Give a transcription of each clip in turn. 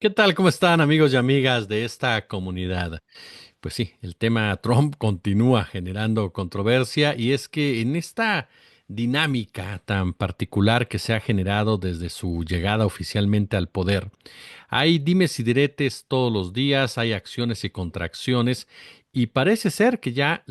¿Qué tal? ¿Cómo están amigos y amigas de esta comunidad? Pues sí, el tema Trump continúa generando controversia y es que en esta dinámica tan particular que se ha generado desde su llegada oficialmente al poder, hay dimes y diretes todos los días, hay acciones y contracciones y parece ser que ya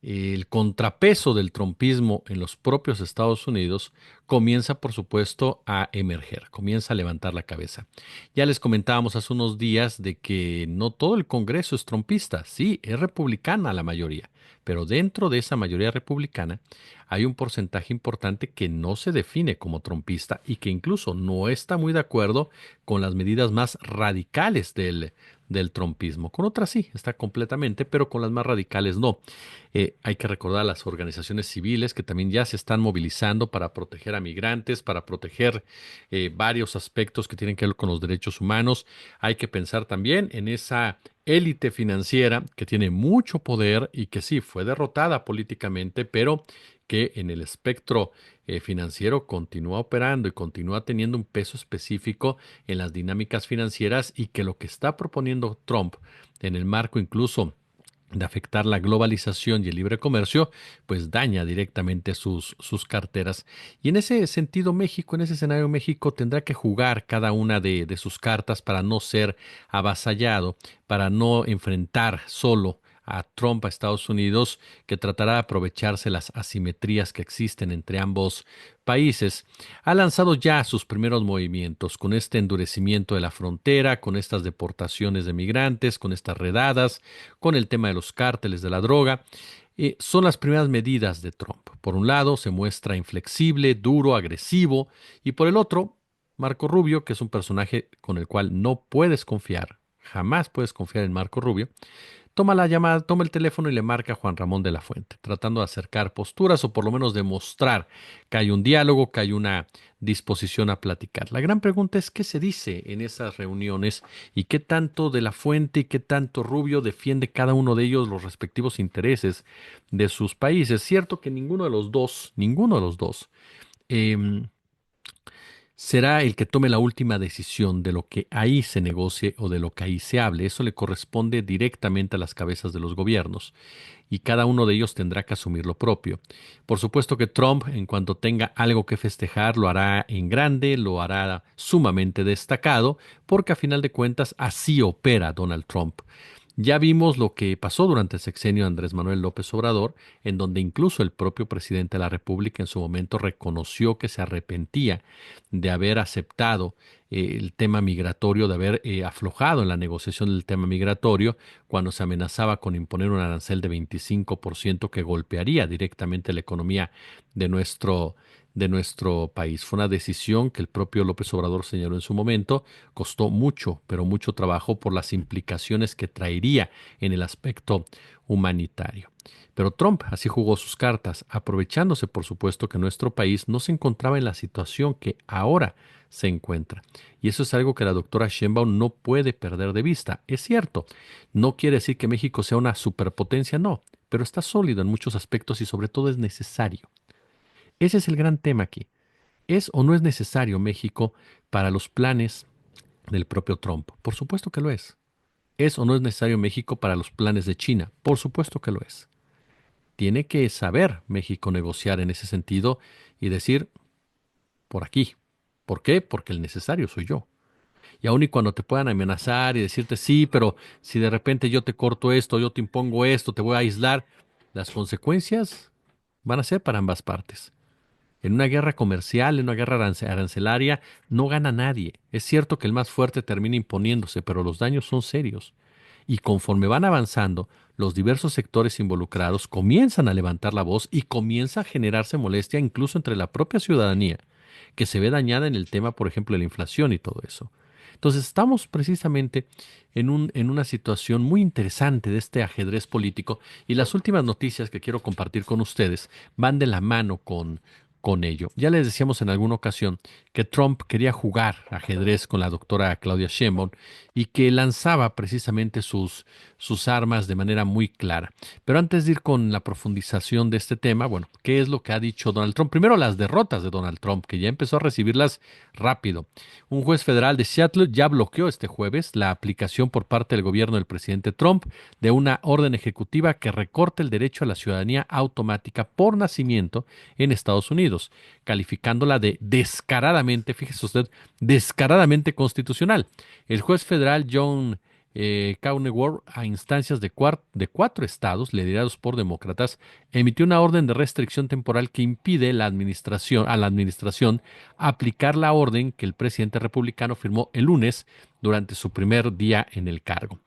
el contrapeso del trumpismo en los propios Estados Unidos comienza, por supuesto, a emerger, comienza a levantar la cabeza. Ya les comentábamos hace unos días de que no todo el Congreso es trumpista, sí, es republicana la mayoría, pero dentro de esa mayoría republicana hay un porcentaje importante que no se define como trumpista y que incluso no está muy de acuerdo con las medidas más radicales del trumpismo. Con otras sí, está completamente, pero con las más radicales no. Hay que recordar a las organizaciones civiles que también ya se están movilizando para proteger a migrantes, para proteger varios aspectos que tienen que ver con los derechos humanos. Hay que pensar también en esa élite financiera que tiene mucho poder y que sí fue derrotada políticamente, pero que en el espectro financiero continúa operando y continúa teniendo un peso específico en las dinámicas financieras y que lo que está proponiendo Trump en el marco incluso de afectar la globalización y el libre comercio, pues daña directamente sus carteras. Y en ese sentido, México, en ese escenario, México tendrá que jugar cada una de sus cartas para no ser avasallado, para no enfrentar solo a Trump a Estados Unidos, que tratará de aprovecharse las asimetrías que existen entre ambos países. Ha lanzado ya sus primeros movimientos con este endurecimiento de la frontera, con estas deportaciones de migrantes, con estas redadas, con el tema de los cárteles de la droga. Son las primeras medidas de Trump. Por un lado, se muestra inflexible, duro, agresivo, y por el otro, Marco Rubio, que es un personaje con el cual no puedes confiar, jamás puedes confiar en Marco Rubio, toma la llamada, toma el teléfono y le marca a Juan Ramón de la Fuente, tratando de acercar posturas o por lo menos demostrar que hay un diálogo, que hay una disposición a platicar. La gran pregunta es qué se dice en esas reuniones y qué tanto de la Fuente y qué tanto Rubio defiende cada uno de ellos los respectivos intereses de sus países. Es cierto que ninguno de los dos, em, será el que tome la última decisión de lo que ahí se negocie o de lo que ahí se hable. Eso le corresponde directamente a las cabezas de los gobiernos y cada uno de ellos tendrá que asumir lo propio. Por supuesto que Trump, en cuanto tenga algo que festejar, lo hará en grande, lo hará sumamente destacado, porque a final de cuentas así opera Donald Trump. Ya vimos lo que pasó durante el sexenio de Andrés Manuel López Obrador, en donde incluso el propio presidente de la República en su momento reconoció que se arrepentía de haber aceptado el tema migratorio, de haber aflojado en la negociación del tema migratorio, cuando se amenazaba con imponer un arancel de 25% que golpearía directamente la economía de nuestro país. Fue una decisión que el propio López Obrador señaló en su momento, costó mucho, pero mucho trabajo por las implicaciones que traería en el aspecto humanitario. Pero Trump así jugó sus cartas, aprovechándose, por supuesto, que nuestro país no se encontraba en la situación que ahora se encuentra. Y eso es algo que la doctora Sheinbaum no puede perder de vista. Es cierto, no quiere decir que México sea una superpotencia, no, pero está sólido en muchos aspectos y sobre todo es necesario. Ese es el gran tema aquí. ¿Es o no es necesario México para los planes del propio Trump? Por supuesto que lo es. ¿Es o no es necesario México para los planes de China? Por supuesto que lo es. Tiene que saber México negociar en ese sentido y decir, por aquí. ¿Por qué? Porque el necesario soy yo. Y aun y cuando te puedan amenazar y decirte, sí, pero si de repente yo te corto esto, yo te impongo esto, te voy a aislar, las consecuencias van a ser para ambas partes. En una guerra comercial, en una guerra arancelaria, no gana nadie. Es cierto que el más fuerte termina imponiéndose, pero los daños son serios. Y conforme van avanzando, los diversos sectores involucrados comienzan a levantar la voz y comienza a generarse molestia incluso entre la propia ciudadanía, que se ve dañada en el tema, por ejemplo, de la inflación y todo eso. Entonces estamos precisamente en una situación muy interesante de este ajedrez político y las últimas noticias que quiero compartir con ustedes van de la mano con ello. Ya les decíamos en alguna ocasión que Trump quería jugar ajedrez con la doctora Claudia Sheinbaum y que lanzaba precisamente sus armas de manera muy clara. Pero antes de ir con la profundización de este tema, bueno, ¿qué es lo que ha dicho Donald Trump? Primero, las derrotas de Donald Trump, que ya empezó a recibirlas rápido. Un juez federal de Seattle ya bloqueó este jueves la aplicación por parte del gobierno del presidente Trump de una orden ejecutiva que recorta el derecho a la ciudadanía automática por nacimiento en Estados Unidos, calificándola de descaradamente, fíjese usted, descaradamente constitucional. El juez federal John Counterworth, a instancias de cuatro estados liderados por demócratas, emitió una orden de restricción temporal que impide a la administración aplicar la orden que el presidente republicano firmó el lunes durante su primer día en el cargo.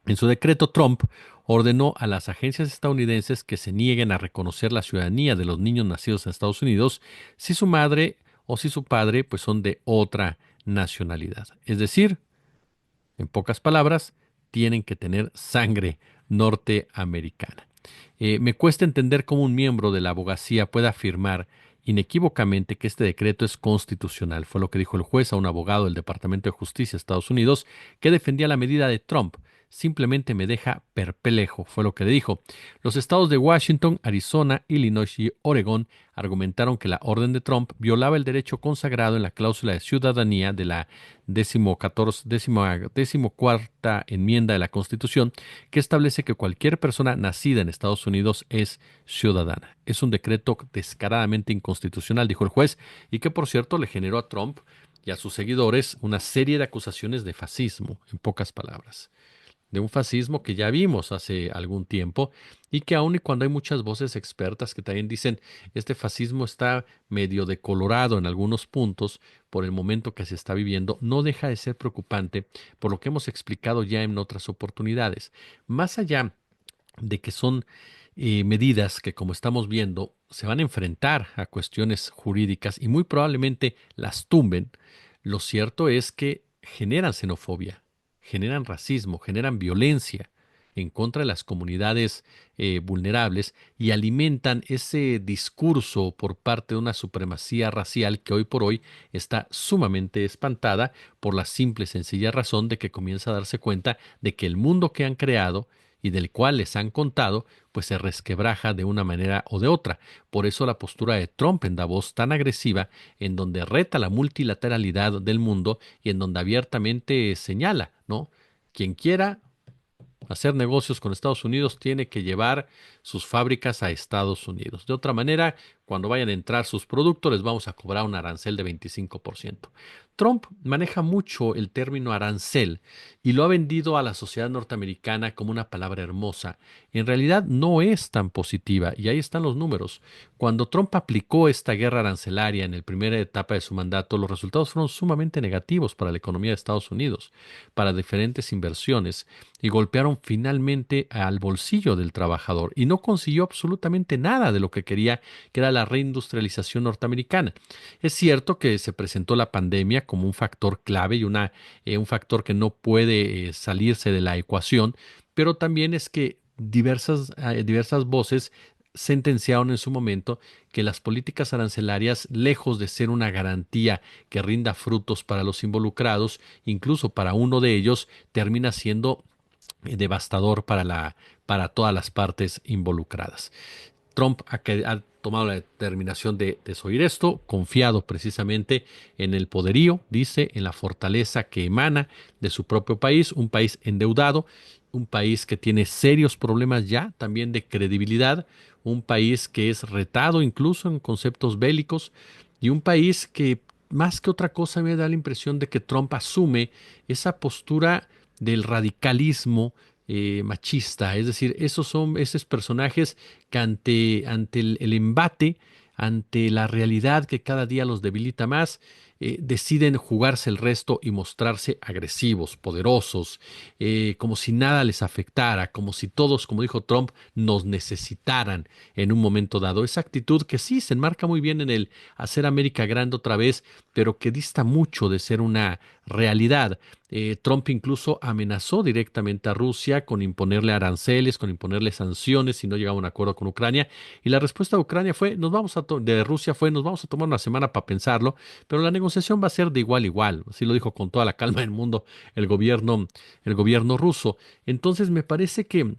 En su decreto, Trump ordenó a las agencias estadounidenses que se nieguen a reconocer la ciudadanía de los niños nacidos en Estados Unidos si su madre o si su padre pues son de otra nacionalidad. Es decir, en pocas palabras, tienen que tener sangre norteamericana. Me cuesta entender cómo un miembro de la abogacía puede afirmar inequívocamente que este decreto es constitucional. Fue lo que dijo el juez a un abogado del Departamento de Justicia de Estados Unidos que defendía la medida de Trump. Simplemente me deja perplejo, fue lo que le dijo. Los estados de Washington, Arizona, Illinois y Oregón argumentaron que la orden de Trump violaba el derecho consagrado en la cláusula de ciudadanía de la decimocuarta enmienda de la Constitución, que establece que cualquier persona nacida en Estados Unidos es ciudadana. Es un decreto descaradamente inconstitucional, dijo el juez, y que por cierto le generó a Trump y a sus seguidores una serie de acusaciones de fascismo, en pocas palabras, de un fascismo que ya vimos hace algún tiempo y que aun y cuando hay muchas voces expertas que también dicen este fascismo está medio decolorado en algunos puntos por el momento que se está viviendo, no deja de ser preocupante por lo que hemos explicado ya en otras oportunidades. Más allá de que son medidas que, como estamos viendo, se van a enfrentar a cuestiones jurídicas y muy probablemente las tumben, lo cierto es que generan xenofobia, generan racismo, generan violencia en contra de las comunidades vulnerables y alimentan ese discurso por parte de una supremacía racial que hoy por hoy está sumamente espantada por la simple y sencilla razón de que comienza a darse cuenta de que el mundo que han creado y del cual les han contado, pues se resquebraja de una manera o de otra. Por eso la postura de Trump en Davos tan agresiva, en donde reta la multilateralidad del mundo y en donde abiertamente señala, ¿no? Quien quiera hacer negocios con Estados Unidos tiene que llevar sus fábricas a Estados Unidos. De otra manera, cuando vayan a entrar sus productos, les vamos a cobrar un arancel de 25%. Trump maneja mucho el término arancel y lo ha vendido a la sociedad norteamericana como una palabra hermosa. En realidad no es tan positiva y ahí están los números. Cuando Trump aplicó esta guerra arancelaria en la primera etapa de su mandato, los resultados fueron sumamente negativos para la economía de Estados Unidos, para diferentes inversiones y golpearon finalmente al bolsillo del trabajador y no consiguió absolutamente nada de lo que quería, que era la reindustrialización norteamericana. Es cierto que se presentó la pandemia como un factor clave y un factor que no puede salirse de la ecuación, pero también es que diversas voces sentenciaron en su momento que las políticas arancelarias, lejos de ser una garantía que rinda frutos para los involucrados, incluso para uno de ellos, termina siendo devastador para todas las partes involucradas. Trump ha tomado la determinación de desoír esto, confiado precisamente en el poderío, dice, en la fortaleza que emana de su propio país, un país endeudado, un país que tiene serios problemas ya también de credibilidad, un país que es retado incluso en conceptos bélicos y un país que más que otra cosa me da la impresión de que Trump asume esa postura del radicalismo machista, es decir, esos personajes que ante el embate, ante la realidad que cada día los debilita más, deciden jugarse el resto y mostrarse agresivos, poderosos, como si nada les afectara, como si todos, como dijo Trump, nos necesitaran en un momento dado. Esa actitud que sí se enmarca muy bien en el hacer América grande otra vez, pero que dista mucho de ser una realidad. Trump incluso amenazó directamente a Rusia con imponerle aranceles, con imponerle sanciones si no llegaba a un acuerdo con Ucrania. Y la respuesta de Ucrania fue, de Rusia fue, nos vamos a tomar una semana para pensarlo, pero la negociación negociación va a ser de igual a igual. Así lo dijo con toda la calma del mundo el gobierno, el gobierno ruso. Entonces me parece que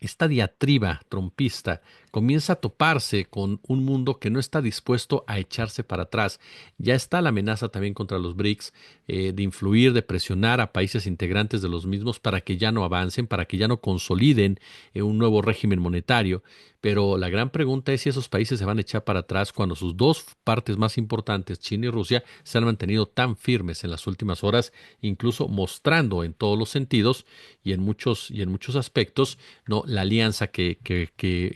esta diatriba trompista comienza a toparse con un mundo que no está dispuesto a echarse para atrás. Ya está la amenaza también contra los BRICS, de influir, de presionar a países integrantes de los mismos para que ya no avancen, para que ya no consoliden un nuevo régimen monetario. Pero la gran pregunta es si esos países se van a echar para atrás cuando sus dos partes más importantes, China y Rusia, se han mantenido tan firmes en las últimas horas, incluso mostrando en todos los sentidos y en muchos aspectos, ¿no?, la alianza que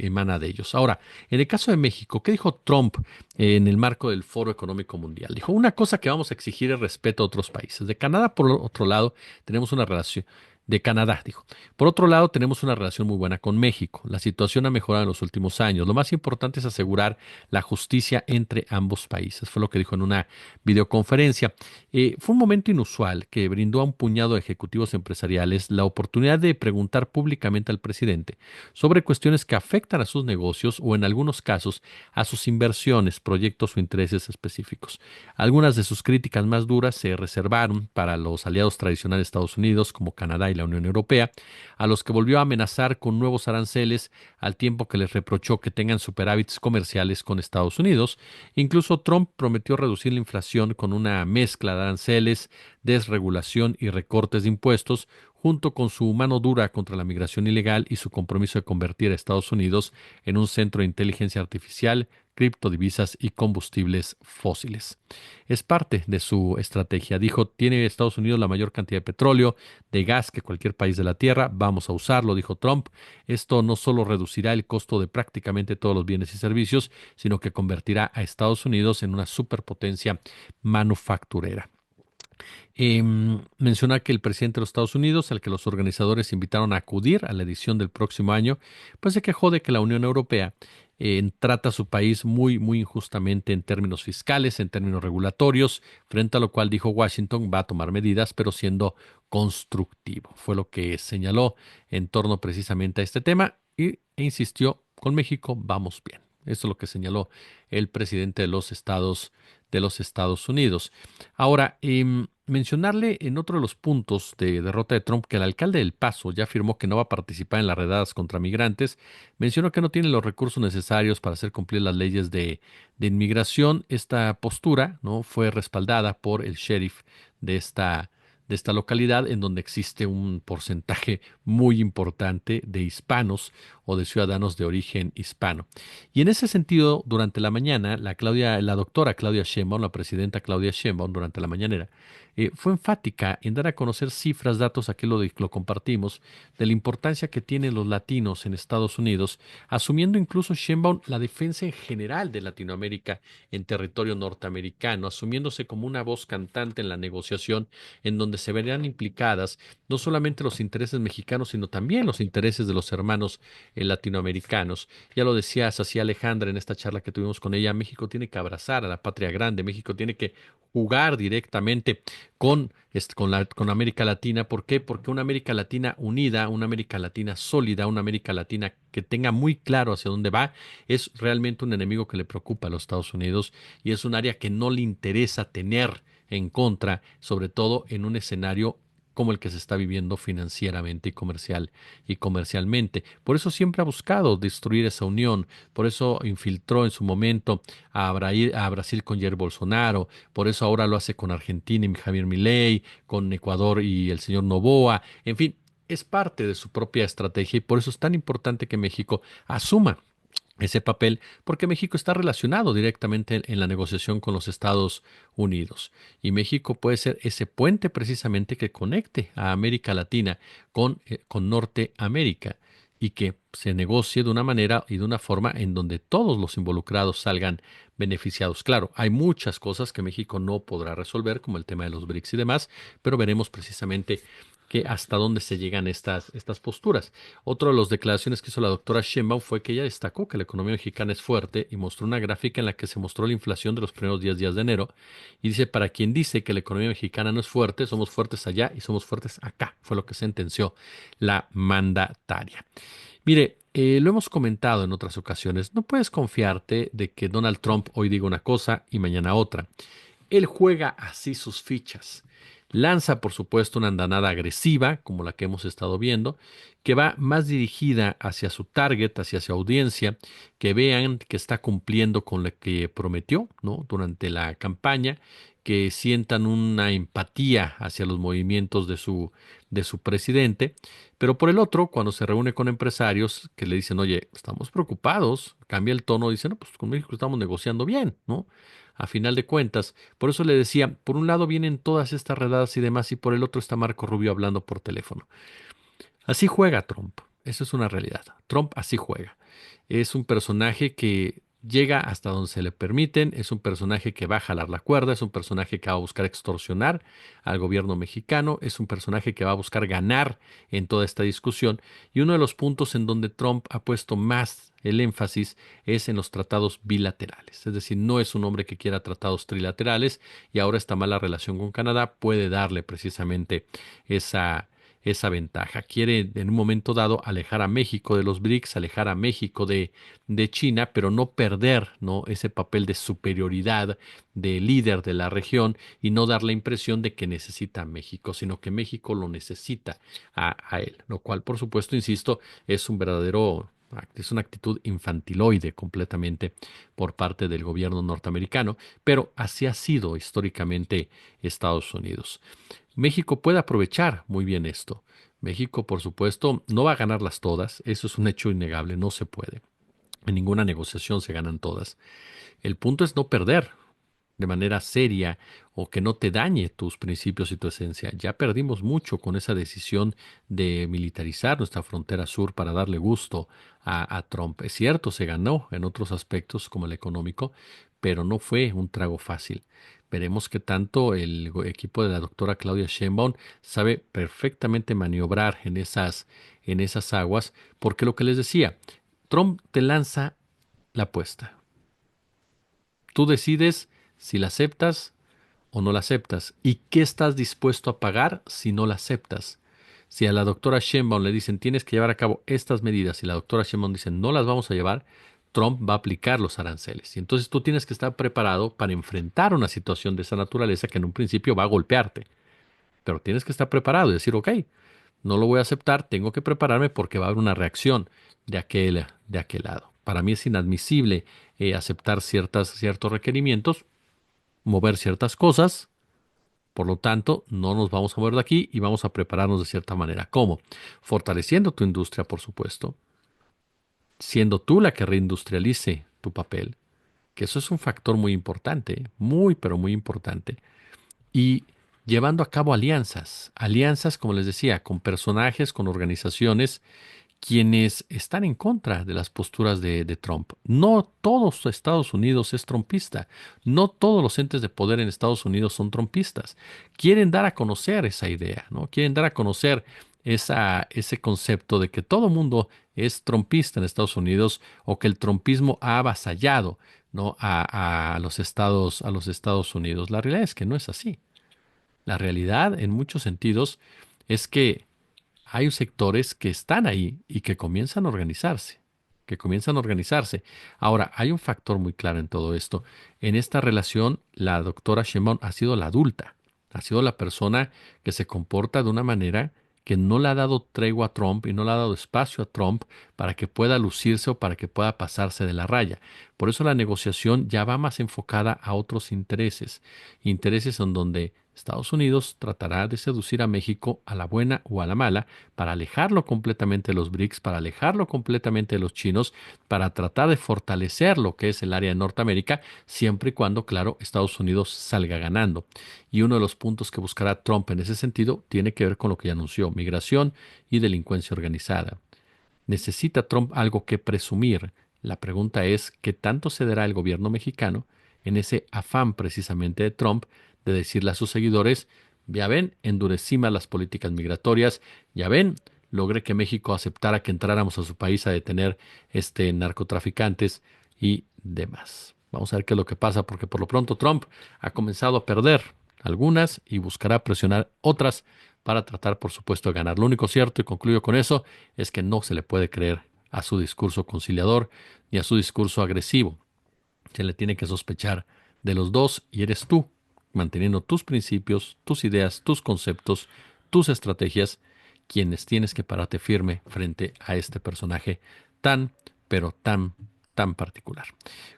emana de ellos. Ahora, en el caso de México, ¿qué dijo Trump en el marco del Foro Económico Mundial? Dijo, una cosa que vamos a exigir es respeto a otros países. De Canadá, por otro lado, tenemos una relación. De Canadá, dijo. Por otro lado, tenemos una relación muy buena con México. La situación ha mejorado en los últimos años. Lo más importante es asegurar la justicia entre ambos países. Fue lo que dijo en una videoconferencia. Fue un momento inusual que brindó a un puñado de ejecutivos empresariales la oportunidad de preguntar públicamente al presidente sobre cuestiones que afectan a sus negocios o en algunos casos a sus inversiones, proyectos o intereses específicos. Algunas de sus críticas más duras se reservaron para los aliados tradicionales de Estados Unidos como Canadá y la Unión Europea, a los que volvió a amenazar con nuevos aranceles al tiempo que les reprochó que tengan superávits comerciales con Estados Unidos. Incluso Trump prometió reducir la inflación con una mezcla de aranceles, desregulación y recortes de impuestos, junto con su mano dura contra la migración ilegal y su compromiso de convertir a Estados Unidos en un centro de inteligencia artificial, criptodivisas y combustibles fósiles. Es parte de su estrategia. Dijo, tiene Estados Unidos la mayor cantidad de petróleo, de gas que cualquier país de la Tierra. Vamos a usarlo, dijo Trump. Esto no solo reducirá el costo de prácticamente todos los bienes y servicios, sino que convertirá a Estados Unidos en una superpotencia manufacturera. Menciona que el presidente de los Estados Unidos, al que los organizadores invitaron a acudir a la edición del próximo año, pues se quejó de que la Unión Europea trata a su país muy, muy injustamente en términos fiscales, en términos regulatorios, frente a lo cual dijo Washington va a tomar medidas, pero siendo constructivo. Fue lo que señaló en torno precisamente a este tema e insistió, con México vamos bien. Eso es lo que señaló el presidente de los Estados Unidos. Ahora, mencionarle en otro de los puntos de derrota de Trump que el alcalde del Paso ya afirmó que no va a participar en las redadas contra migrantes, mencionó que no tiene los recursos necesarios para hacer cumplir las leyes de inmigración. Esta postura, ¿no?, fue respaldada por el sheriff de esta localidad, en donde existe un porcentaje muy importante de hispanos o de ciudadanos de origen hispano. Y en ese sentido, durante la mañana, la doctora Claudia Sheinbaum, la presidenta Claudia Sheinbaum, durante la mañanera, fue enfática en dar a conocer cifras, datos, aquí lo compartimos, de la importancia que tienen los latinos en Estados Unidos, asumiendo incluso Sheinbaum la defensa en general de Latinoamérica en territorio norteamericano, asumiéndose como una voz cantante en la negociación, en donde se verían implicadas no solamente los intereses mexicanos, sino también los intereses de los hermanos latinoamericanos. Ya lo decía Sacia Alejandra en esta charla que tuvimos con ella, México tiene que abrazar a la patria grande, México tiene que jugar directamente con América Latina. ¿Por qué? Porque una América Latina unida, una América Latina sólida, una América Latina que tenga muy claro hacia dónde va, es realmente un enemigo que le preocupa a los Estados Unidos y es un área que no le interesa tener en contra, sobre todo en un escenario como el que se está viviendo financieramente y comercialmente. Por eso siempre ha buscado destruir esa unión, por eso infiltró en su momento a Brasil con Jair Bolsonaro, por eso ahora lo hace con Argentina y Javier Milei, con Ecuador y el señor Noboa, en fin, es parte de su propia estrategia y por eso es tan importante que México asuma ese papel, porque México está relacionado directamente en la negociación con los Estados Unidos. Y México puede ser ese puente precisamente que conecte a América Latina con Norteamérica y que se negocie de una manera y de una forma en donde todos los involucrados salgan beneficiados. Claro, hay muchas cosas que México no podrá resolver, como el tema de los BRICS y demás, pero veremos precisamente que hasta dónde se llegan estas posturas. Otra de las declaraciones que hizo la doctora Sheinbaum fue que ella destacó que la economía mexicana es fuerte y mostró una gráfica en la que se mostró la inflación de los primeros 10 días de enero. Y dice, para quien dice que la economía mexicana no es fuerte, somos fuertes allá y somos fuertes acá. Fue lo que sentenció la mandataria. Mire, lo hemos comentado en otras ocasiones, no puedes confiarte de que Donald Trump hoy diga una cosa y mañana otra. Él juega así sus fichas. Lanza, por supuesto, una andanada agresiva, como la que hemos estado viendo, que va más dirigida hacia su target, hacia su audiencia, que vean que está cumpliendo con lo que prometió, ¿no? Durante la campaña, que sientan una empatía hacia los movimientos de su presidente. Pero por el otro, cuando se reúne con empresarios que le dicen, oye, estamos preocupados, cambia el tono, dicen, no, pues con México estamos negociando bien, ¿no? A final de cuentas, por eso le decía, por un lado vienen todas estas redadas y demás, y por el otro está Marco Rubio hablando por teléfono. Así juega Trump, eso es una realidad. Trump así juega. Es un personaje que llega hasta donde se le permiten, es un personaje que va a jalar la cuerda, es un personaje que va a buscar extorsionar al gobierno mexicano, es un personaje que va a buscar ganar en toda esta discusión. Y uno de los puntos en donde Trump ha puesto más el énfasis es en los tratados bilaterales. Es decir, no es un hombre que quiera tratados trilaterales y ahora esta mala relación con Canadá puede darle precisamente esa ventaja. Quiere en un momento dado alejar a México de los BRICS, alejar a México de China, pero no perder, ¿no? ese papel de superioridad de líder de la región y no dar la impresión de que necesita a México, sino que México lo necesita a él, lo cual, por supuesto, insisto, es un verdadero... Es una actitud infantiloide completamente por parte del gobierno norteamericano, pero así ha sido históricamente Estados Unidos. México puede aprovechar muy bien esto. México, por supuesto, no va a ganarlas todas, eso es un hecho innegable, no se puede. En ninguna negociación se ganan todas. El punto es no perder de manera seria o que no te dañe tus principios y tu esencia. Ya perdimos mucho con esa decisión de militarizar nuestra frontera sur para darle gusto a Trump. Es cierto, se ganó en otros aspectos como el económico, pero no fue un trago fácil. Veremos que tanto el equipo de la doctora Claudia Sheinbaum sabe perfectamente maniobrar en esas aguas, porque lo que les decía, Trump te lanza la apuesta. Tú decides si la aceptas o no la aceptas y qué estás dispuesto a pagar si no la aceptas. Si a la doctora Sheinbaum le dicen tienes que llevar a cabo estas medidas y la doctora Sheinbaum dice no las vamos a llevar, Trump va a aplicar los aranceles. Y entonces tú tienes que estar preparado para enfrentar una situación de esa naturaleza que en un principio va a golpearte. Pero tienes que estar preparado y decir, ok, no lo voy a aceptar, tengo que prepararme porque va a haber una reacción de aquel lado. Para mí es inadmisible aceptar ciertos requerimientos, mover ciertas cosas, por lo tanto, no nos vamos a mover de aquí y vamos a prepararnos de cierta manera. ¿Cómo? Fortaleciendo tu industria, por supuesto, siendo tú la que reindustrialice tu papel, que eso es un factor muy importante, muy, pero muy importante, y llevando a cabo alianzas, alianzas, como les decía, con personajes, con organizaciones quienes están en contra de las posturas de Trump. No todos Estados Unidos es trumpista, no todos los entes de poder en Estados Unidos son trumpistas. Quieren dar a conocer esa idea, ¿no? Quieren dar a conocer ese concepto de que todo mundo es trumpista en Estados Unidos o que el trumpismo ha avasallado, ¿no? A los Estados Unidos. La realidad es que no es así. La realidad, en muchos sentidos, es que hay sectores que están ahí y que comienzan a organizarse, que comienzan a organizarse. Ahora, hay un factor muy claro en todo esto. En esta relación, la doctora Sheinbaum ha sido la adulta, ha sido la persona que se comporta de una manera que no le ha dado tregua a Trump y no le ha dado espacio a Trump para que pueda lucirse o para que pueda pasarse de la raya. Por eso la negociación ya va más enfocada a otros intereses, intereses en donde Estados Unidos tratará de seducir a México a la buena o a la mala para alejarlo completamente de los BRICS, para alejarlo completamente de los chinos, para tratar de fortalecer lo que es el área de Norteamérica, siempre y cuando, claro, Estados Unidos salga ganando. Y uno de los puntos que buscará Trump en ese sentido tiene que ver con lo que ya anunció, migración y delincuencia organizada. ¿Necesita Trump algo que presumir? La pregunta es, ¿qué tanto cederá el gobierno mexicano en ese afán precisamente de Trump de decirle a sus seguidores, ya ven, endurecí más las políticas migratorias, ya ven, logré que México aceptara que entráramos a su país a detener narcotraficantes y demás? Vamos a ver qué es lo que pasa, porque por lo pronto Trump ha comenzado a perder algunas y buscará presionar otras para tratar, por supuesto, de ganar. Lo único cierto, y concluyo con eso, es que no se le puede creer a su discurso conciliador ni a su discurso agresivo. Se le tiene que sospechar de los dos y eres tú manteniendo tus principios, tus ideas, tus conceptos, tus estrategias, quienes tienes que pararte firme frente a este personaje tan, pero tan particular.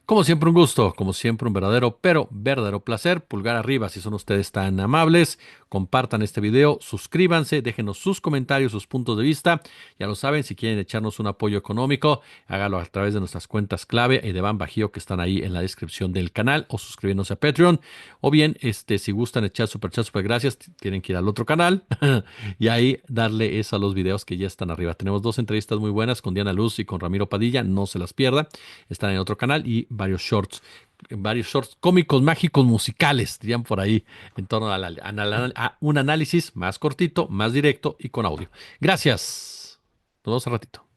Como siempre un gusto, como siempre un verdadero, pero verdadero placer. Pulgar arriba si son ustedes tan amables. Compartan este video, suscríbanse, déjenos sus comentarios, sus puntos de vista. Ya lo saben, si quieren echarnos un apoyo económico, hágalo a través de nuestras cuentas clave y de Ban Bajío que están ahí en la descripción del canal o suscribiéndose a Patreon. O bien, si gustan echar superchat, super gracias, tienen que ir al otro canal y ahí darle eso a los videos que ya están arriba. Tenemos dos entrevistas muy buenas con Diana Luz y con Ramiro Padilla, no se las pierda. Están en otro canal y varios shorts cómicos, mágicos, musicales, dirían por ahí, en torno a un análisis más cortito, más directo y con audio. Gracias. Nos vemos al ratito.